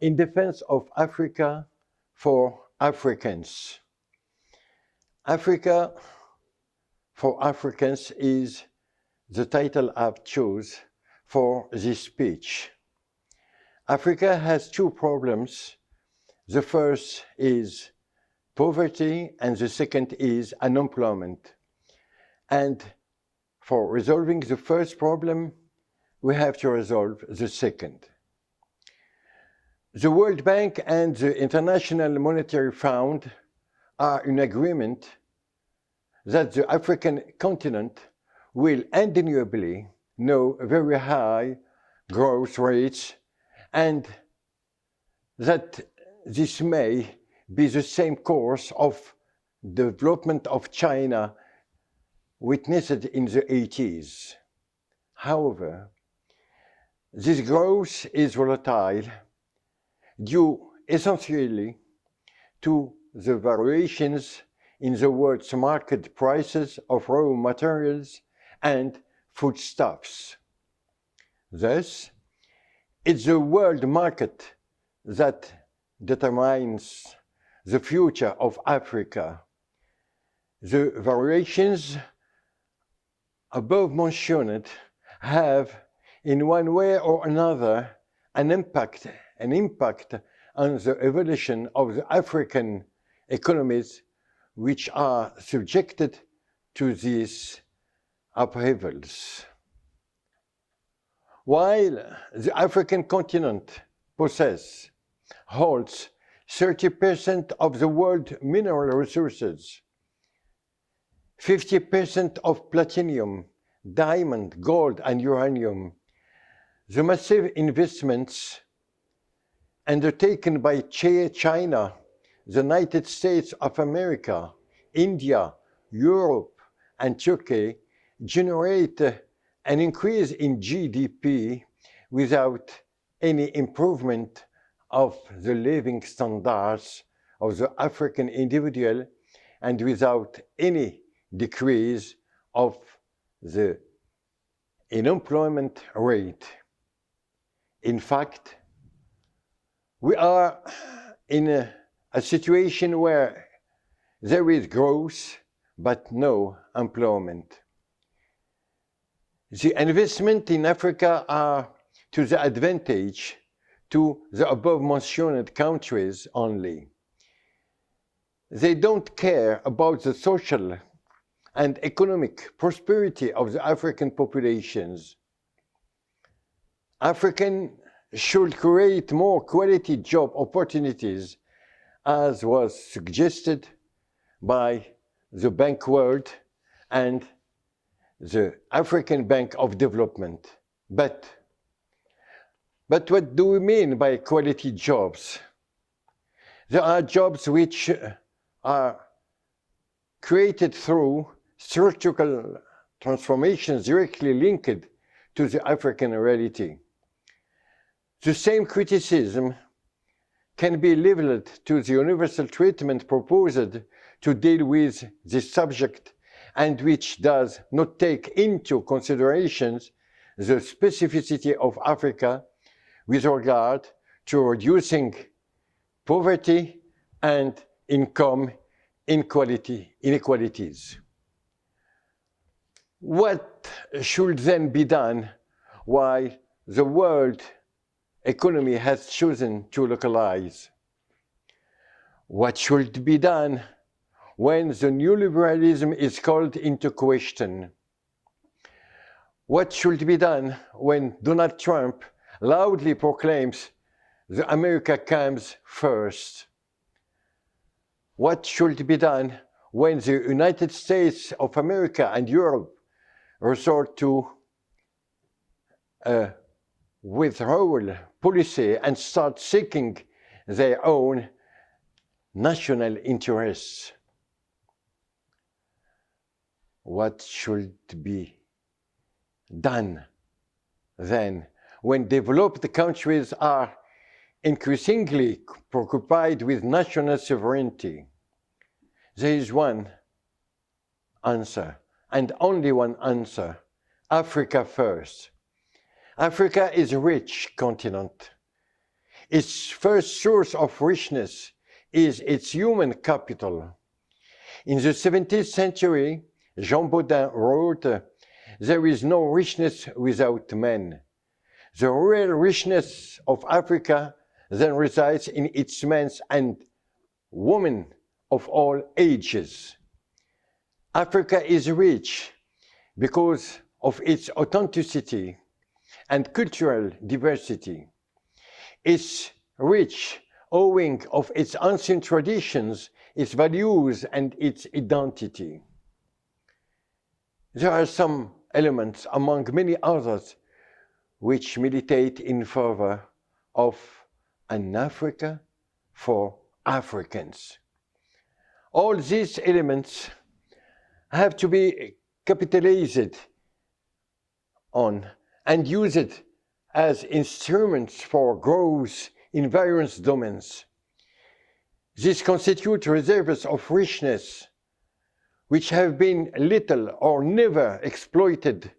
in defense of Africa for Africans. Africa for Africans is the title I've chosen for this speech. Africa has two problems. The first is poverty and the second is unemployment. And for resolving the first problem, we have to resolve the second. The World Bank and the International Monetary Fund are in agreement that the African continent will undeniably know very high growth rates and that this may be the same course of development of China witnessed in the 80s. However, this growth is volatile due essentially to the variations in the world's market prices of raw materials and foodstuffs. Thus, it's the world market that determines the future of Africa. The variations above mentioned have, in one way or another, an impact on the evolution of the African economies which are subjected to these upheavals. While the African continent holds 30% of the world's mineral resources, 50% of platinum, diamond, gold, and uranium, the massive investments undertaken by China, the United States of America, India, Europe, and Turkey generate an increase in GDP without any improvement of the living standards of the African individual and without any decrease of the unemployment rate. In fact, we are in a situation where there is growth but no employment. The investment in Africa are to the advantage to the above-mentioned countries only. They don't care about the social and economic prosperity of the African populations. Africans should create more quality job opportunities, as was suggested by the Bank World and the African Bank of Development. But what do we mean by quality jobs? There are jobs which are created through structural transformations directly linked to the African reality. The same criticism can be leveled to the universal treatment proposed to deal with this subject and which does not take into consideration the specificity of Africa with regard to reducing poverty and income inequalities. What should then be done while the world economy has chosen to localize? What should be done when the neoliberalism is called into question? What should be done when Donald Trump loudly proclaims the America comes first? What should be done when the United States of America and Europe resort to a withdrawal policy and start seeking their own national interests? What should be done then when developed countries are increasingly preoccupied with national sovereignty? There is one answer, and only one answer: Africa first. Africa is a rich continent. Its first source of richness is its human capital. In the 17th century, Jean Bodin wrote, "There is no richness without men." The real richness of Africa then resides in its men and women of all ages. Africa is rich because of its authenticity and cultural diversity. It's rich owing of its ancient traditions, its values, and its identity. There are some elements, among many others, which militate in favor of an Africa for Africans. All these elements have to be capitalized on and used as instruments for growth in various domains. These constitute reserves of richness which have been little or never exploited,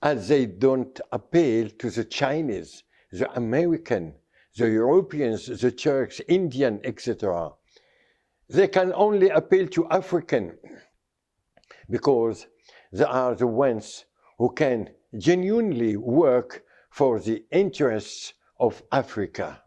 as they don't appeal to the Chinese, the American, the Europeans, the Turks, Indian, etc. They can only appeal to African because they are the ones who can genuinely work for the interests of Africa.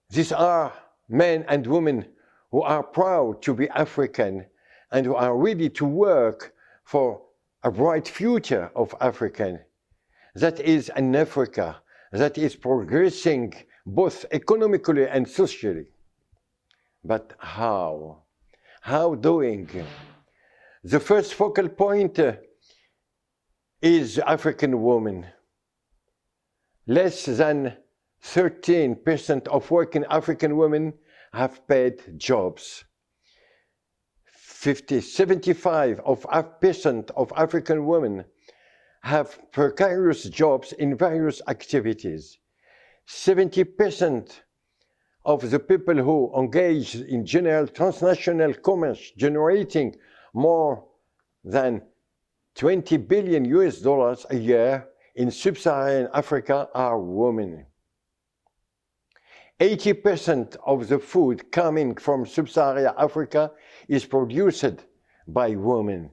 These are men and women who are proud to be African and who are ready to work for a bright future of Africa. That is an Africa that is progressing both economically and socially. But how? How doing? The first focal point is African women. Less than 13% of working African women have paid jobs. 75% of African women have precarious jobs in various activities. 70% of the people who engage in general transnational commerce generating more than $20 billion a year in sub-Saharan Africa are women. 80% of the food coming from sub-Saharan Africa is produced by women.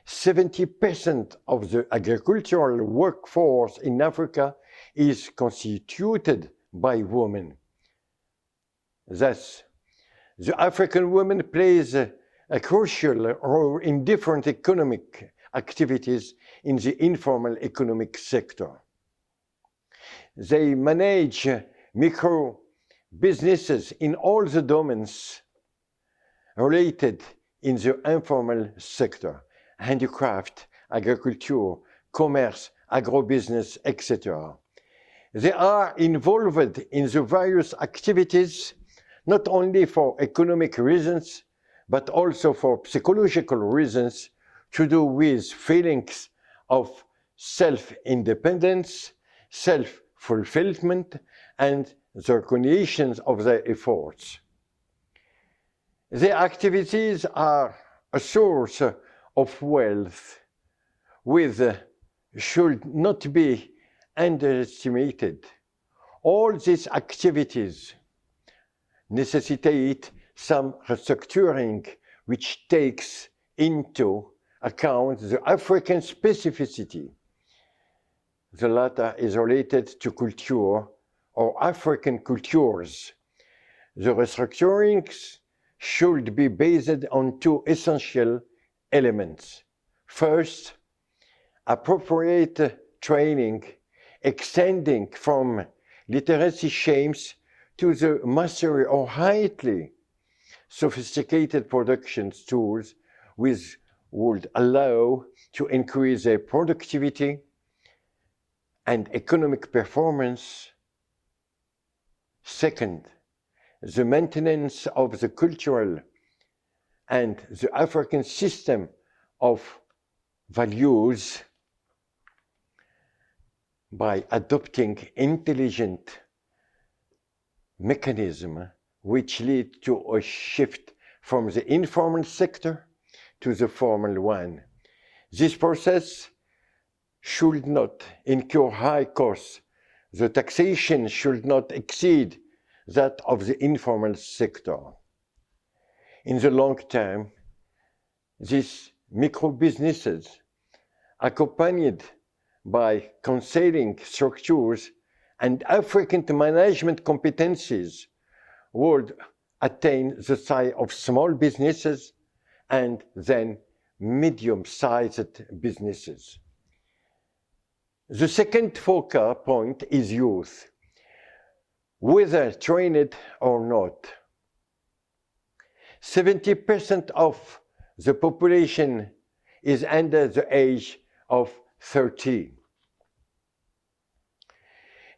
70% of the agricultural workforce in Africa is constituted by women. Thus, the African woman plays a crucial role in different economic activities in the informal economic sector. They manage micro businesses in all the domains related in the informal sector: handicraft, agriculture, commerce, agrobusiness, etc. They are involved in the various activities not only for economic reasons, but also for psychological reasons to do with feelings of self-independence, self-fulfillment, and the recognition of their efforts. Their activities are a source of wealth, which should not be underestimated. All these activities necessitate some restructuring which takes into account the African specificity. The latter is related to culture or African cultures. The restructurings should be based on two essential elements. First, appropriate training extending from literacy schemes to the mastery of highly sophisticated production tools which would allow to increase their productivity and economic performance. Second, the maintenance of the cultural and the African system of values by adopting intelligent mechanisms which lead to a shift from the informal sector to the formal one. This process should not incur high costs The taxation should not exceed that of the informal sector. In the long term, these micro-businesses, accompanied by counseling structures and African management competencies, would attain the size of small businesses and then medium-sized businesses. The second focal point is youth, whether trained or not. 70% of the population is under the age of 30.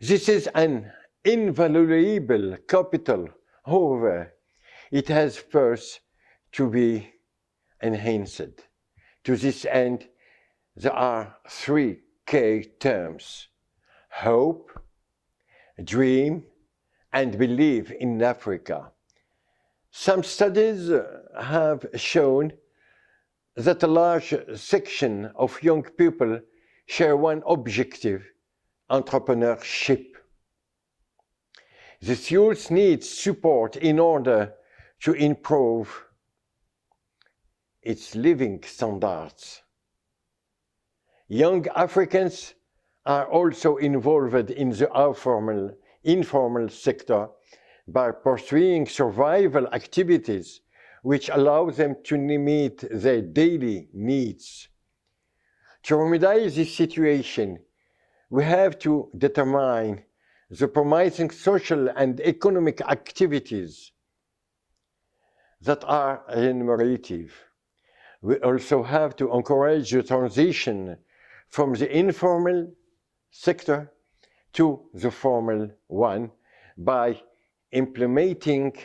This is an invaluable capital. However, it has first to be enhanced. To this end, there are three key terms: hope, dream, and belief in Africa. Some studies have shown that a large section of young people share one objective: entrepreneurship. This youth needs support in order to improve its living standards. Young Africans are also involved in the informal sector by pursuing survival activities which allow them to meet their daily needs. To remedy this situation, we have to determine the promising social and economic activities that are remunerative. We also have to encourage the transition from the informal sector to the formal one by implementing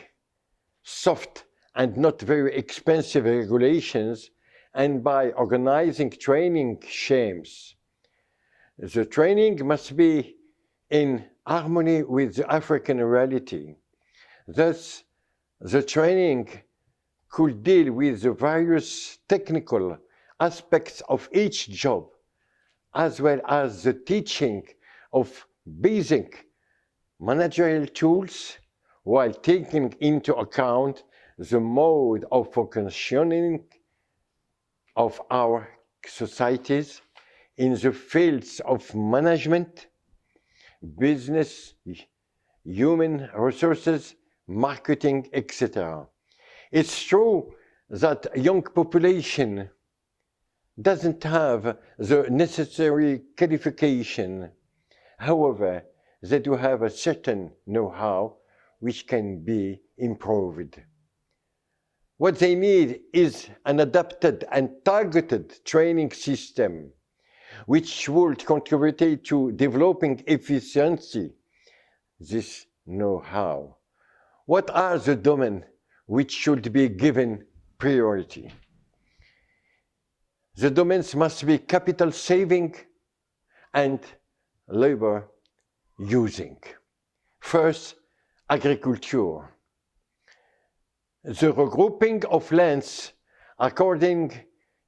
soft and not very expensive regulations and by organizing training schemes. The training must be in harmony with the African reality. Thus, the training could deal with the various technical aspects of each job, as well as the teaching of basic managerial tools, while taking into account the mode of functioning of our societies in the fields of management, business, human resources, marketing, etc. It's true that young population doesn't have the necessary qualification. However, they do have a certain know-how which can be improved. What they need is an adapted and targeted training system which would contribute to developing efficiency, this know-how. What are the domains which should be given priority? The domains must be capital saving and labor using. First, agriculture. The regrouping of lands according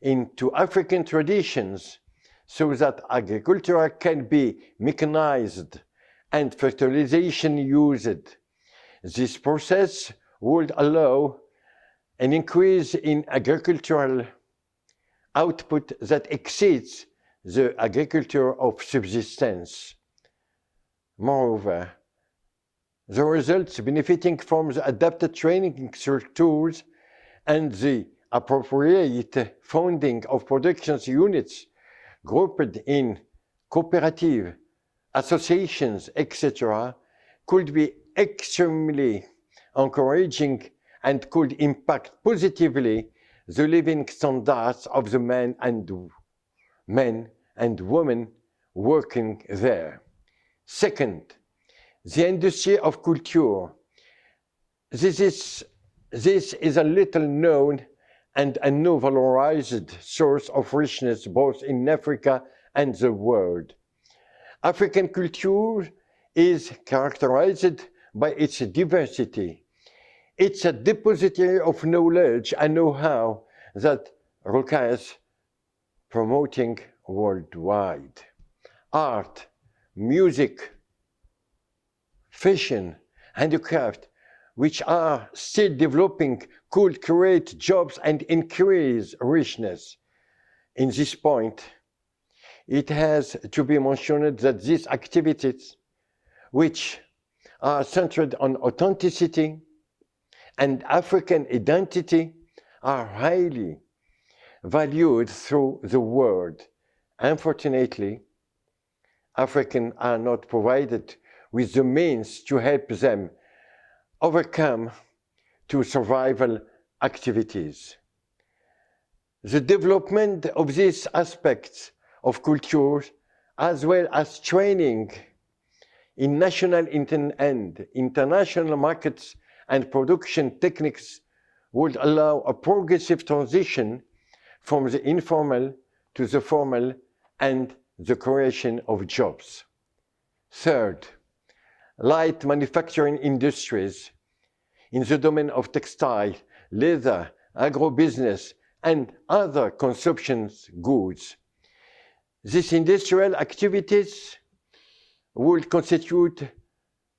into African traditions so that agriculture can be mechanized and fertilization used. This process would allow an increase in agricultural output that exceeds the agriculture of subsistence. Moreover, the results benefiting from the adapted training structures and the appropriate funding of production units grouped in cooperative, associations, etc., could be extremely encouraging and could impact positively the living standards of the men and women working there. Second, the industry of culture. This is a little known and a no valorized source of richness both in Africa and the world. African culture is characterized by its diversity. It's a depository of knowledge and know-how that requires promoting worldwide. Art, music, fashion, handicraft, which are still developing, could create jobs and increase richness. In this point, it has to be mentioned that these activities, which are centered on authenticity and African identity, are highly valued through the world. Unfortunately, Africans are not provided with the means to help them overcome to survival activities. The development of these aspects of culture, as well as training in national and international markets and production techniques, would allow a progressive transition from the informal to the formal and the creation of jobs. Third, light manufacturing industries in the domain of textile, leather, agribusiness, and other consumption goods. These industrial activities will constitute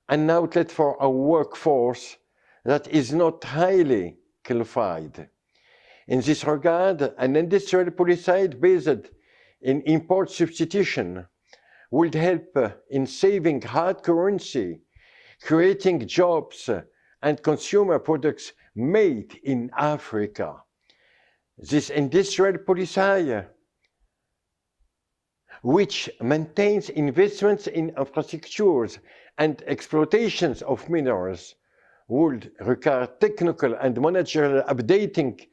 an outlet for a workforce that is not highly qualified. In this regard, an industrial policy based in import substitution would help in saving hard currency, creating jobs and consumer products made in Africa. This industrial policy, which maintains investments in infrastructures and exploitations of minerals, would require technical and managerial updating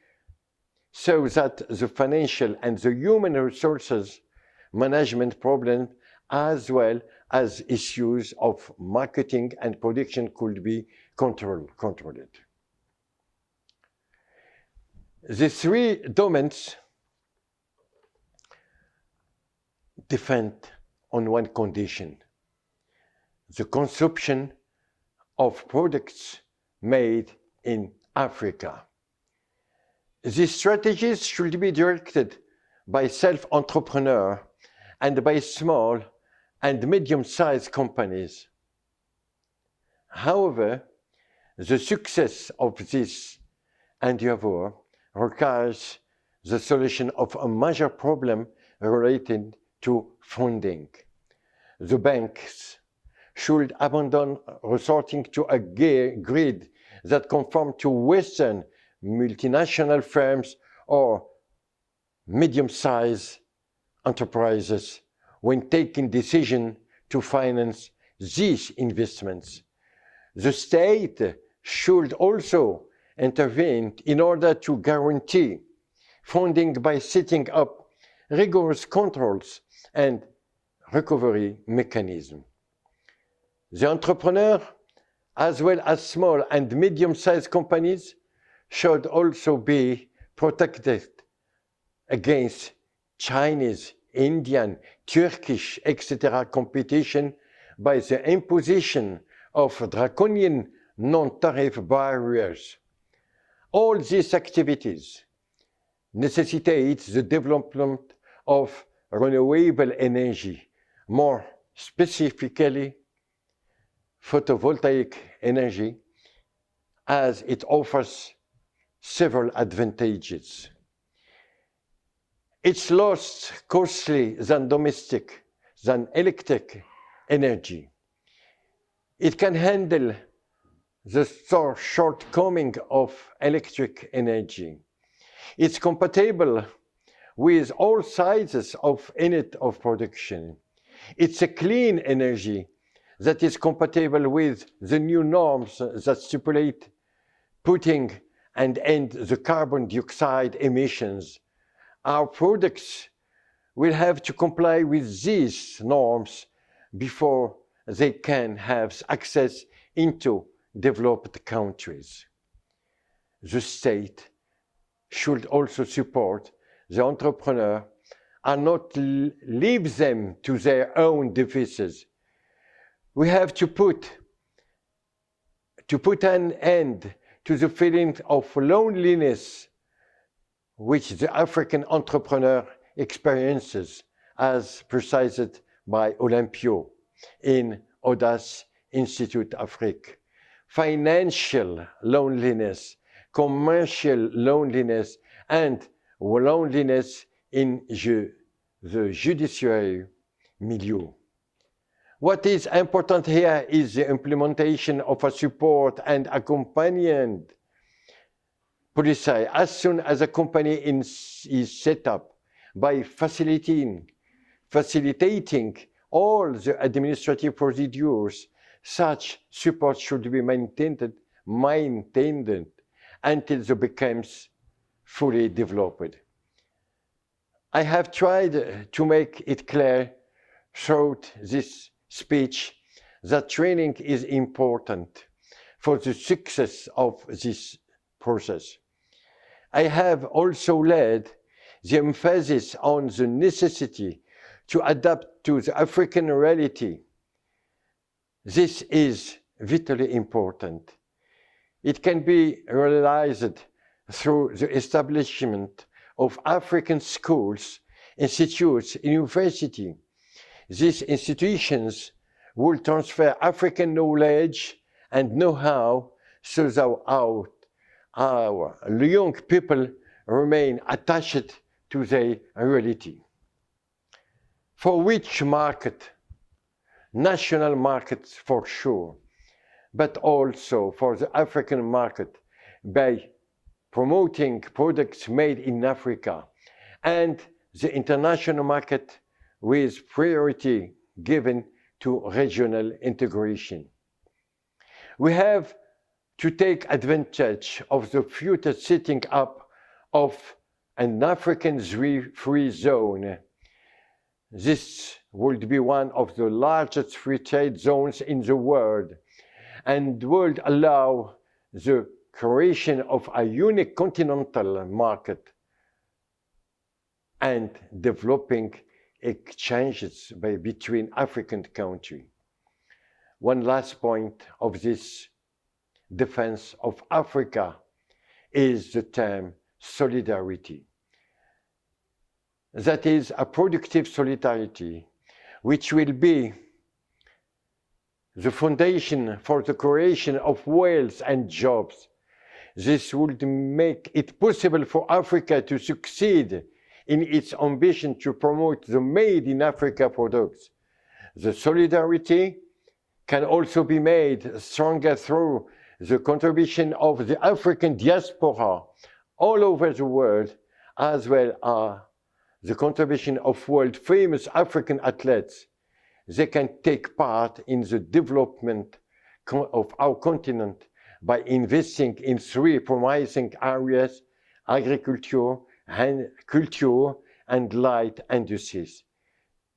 so that the financial and the human resources management problems, as well as issues of marketing and production, could be controlled. The three domains depend on one condition: the consumption of products made in Africa. These strategies should be directed by self-entrepreneurs and by small and medium-sized companies. However, the success of this endeavor requires the solution of a major problem related to funding. The banks should abandon resorting to a grid that conforms to Western multinational firms or medium-sized enterprises when taking decisions to finance these investments. The state should also intervene in order to guarantee funding by setting up rigorous controls and recovery mechanisms. The entrepreneur, as well as small and medium-sized companies, should also be protected against Chinese, Indian, Turkish, etc. competition by the imposition of draconian non-tariff barriers. All these activities necessitate the development of renewable energy, more specifically photovoltaic energy, as it offers several advantages. It's less costly than electric energy. It can handle the shortcoming of electric energy. It's compatible with all sizes of unit of production. It's a clean energy that is compatible with the new norms that stipulate putting and end the carbon dioxide emissions. Our products will have to comply with these norms before they can have access into developed countries. The state should also support the entrepreneur and not leave them to their own devices. We have to put an end to the feeling of loneliness which the African entrepreneur experiences, as precised by Olympio in Audace Institute Afrique, financial loneliness, commercial loneliness, and loneliness in the judiciary milieu. What is important here is the implementation of a support and accompanying policy as soon as a company is set up by facilitating all the administrative procedures. Such support should be maintained until it becomes fully developed. I have tried to make it clear throughout this speech that training is important for the success of this process. I have also laid the emphasis on the necessity to adapt to the African reality. This is vitally important. It can be realized through the establishment of African schools, institutes, universities. These institutions will transfer African knowledge and know-how so that our young people remain attached to their reality. For which market? National markets for sure, but also for the African market by promoting products made in Africa, and the international market with priority given to regional integration. We have to take advantage of the future setting up of an African free zone. This would be one of the largest free trade zones in the world and would allow the creation of a unique continental market and developing exchanges between African countries. One last point of this defense of Africa is the term solidarity. That is a productive solidarity, which will be the foundation for the creation of wealth and jobs. This would make it possible for Africa to succeed in its ambition to promote the Made in Africa products. The solidarity can also be made stronger through the contribution of the African diaspora all over the world, as well as the contribution of world-famous African athletes. They can take part in the development of our continent by investing in three promising areas: agriculture, culture, and light industries.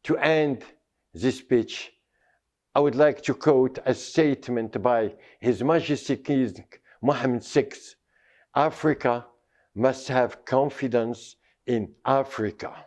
To end this speech, I would like to quote a statement by His Majesty King Mohammed VI: Africa must have confidence in Africa.